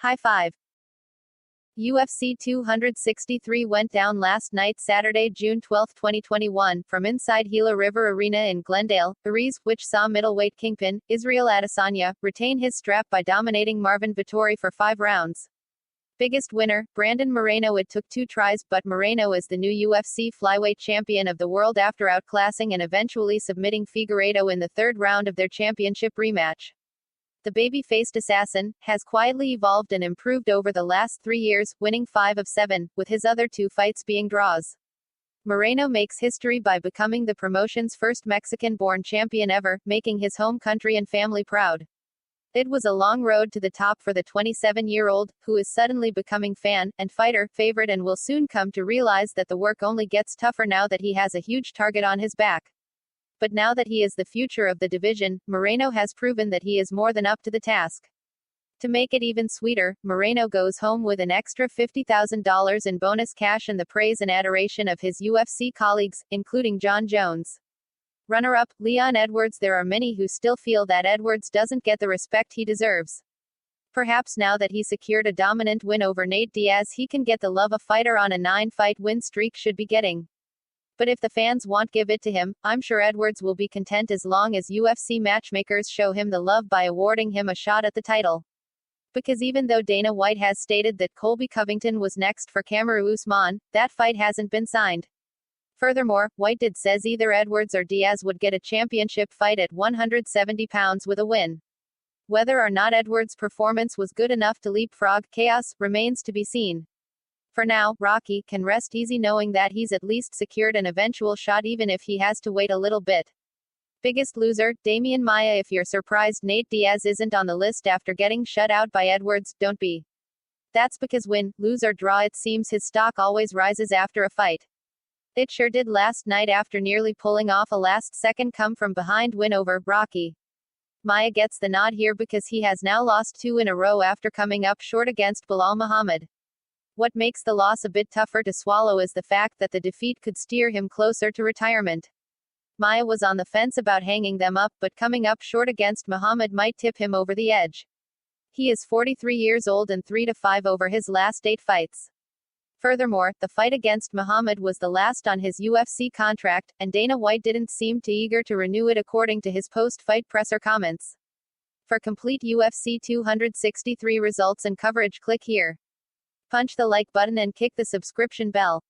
High five. UFC 263 went down last night, Saturday, June 12, 2021, from inside Gila River Arena in Glendale, Belize, which saw middleweight kingpin, Israel Adesanya, retain his strap by dominating Marvin Vettori for 5 rounds. Biggest winner, Brandon Moreno. It took 2 tries, but Moreno is the new UFC flyweight champion of the world after outclassing and eventually submitting Figueiredo in the 3rd round of their championship rematch. The baby-faced assassin has quietly evolved and improved over the last 3 years, winning 5 of 7, with his other 2 fights being draws. Moreno makes history by becoming the promotion's first Mexican-born champion ever, making his home country and family proud. It was a long road to the top for the 27-year-old, who is suddenly becoming fan and fighter favorite and will soon come to realize that the work only gets tougher now that he has a huge target on his back. But now that he is the future of the division, Moreno has proven that he is more than up to the task. To make it even sweeter, Moreno goes home with an extra $50,000 in bonus cash and the praise and adoration of his UFC colleagues, including Jon Jones. Runner-up, Leon Edwards. There are many who still feel that Edwards doesn't get the respect he deserves. Perhaps now that he secured a dominant win over Nate Diaz, he can get the love a fighter on a 9-fight win streak should be getting. But if the fans won't give it to him, I'm sure Edwards will be content as long as UFC matchmakers show him the love by awarding him a shot at the title. Because even though Dana White has stated that Colby Covington was next for Kamaru Usman, that fight hasn't been signed. Furthermore, White says either Edwards or Diaz would get a championship fight at 170 pounds with a win. Whether or not Edwards' performance was good enough to leapfrog chaos remains to be seen. For now, Rocky can rest easy knowing that he's at least secured an eventual shot even if he has to wait a little bit. Biggest loser, Damian Maia. If you're surprised Nate Diaz isn't on the list after getting shut out by Edwards, don't be. That's because win, lose or draw, it seems his stock always rises after a fight. It sure did last night after nearly pulling off a last-second come-from-behind win over Rocky. Maia gets the nod here because he has now lost 2 in a row after coming up short against Bilal Muhammad. What makes the loss a bit tougher to swallow is the fact that the defeat could steer him closer to retirement. Maia was on the fence about hanging them up, but coming up short against Muhammad might tip him over the edge. He is 43 years old and 3-5 over his last 8 fights. Furthermore, the fight against Muhammad was the last on his UFC contract, and Dana White didn't seem too eager to renew it according to his post-fight presser comments. For complete UFC 263 results and coverage, click here. Punch the like button and kick the subscription bell.